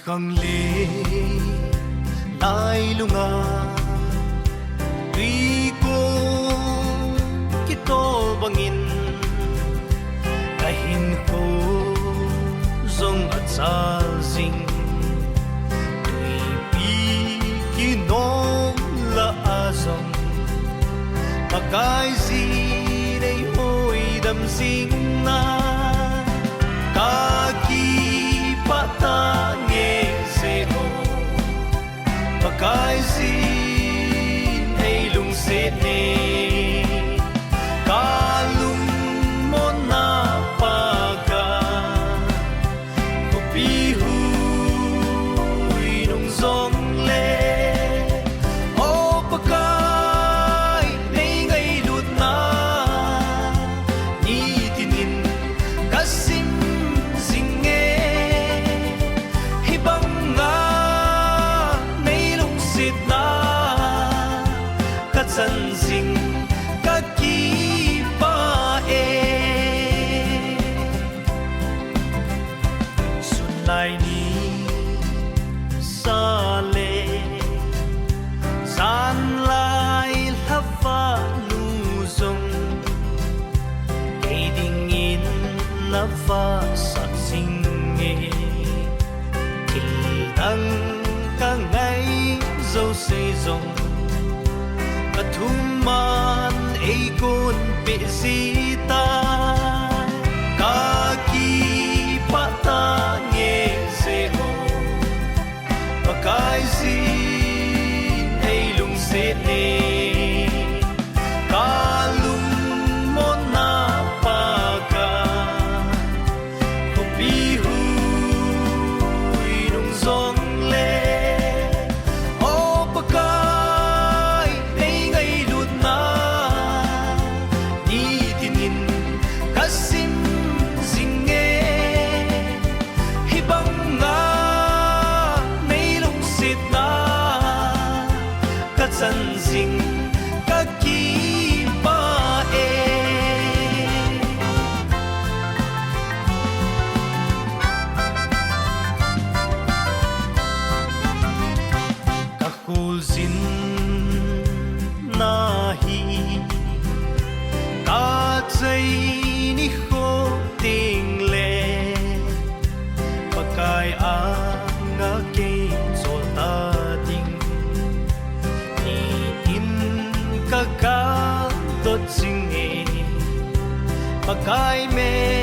khang lê lai lunga tùy cô kito bangin kahin ko zong at sa zing tùy pi kinom la azong pakai zi nay hoi dam sing na kaki pata nghe zero pakai zi nay lung set ne kalung mo na paga kopi hui nung zong le o pakai nay ngay lut na ni tinin kasim singe hibang nga nay lung set na katsan sing lai ni sa le san lai lava lu zong cây ding in lava sa sing e til dang ka ngai zo se zong pathuman e kun pe sita ka ki pata pakai zi ay lung set ne kalung mo na paga kopi hui nung zong le o pakai ay ngay lut na ni tinin kasim singe hibang nga san sing kaki pa e kakul sin nahi ka chai ni ho ting le pakai a nga ke solta ka tot sing e pakai me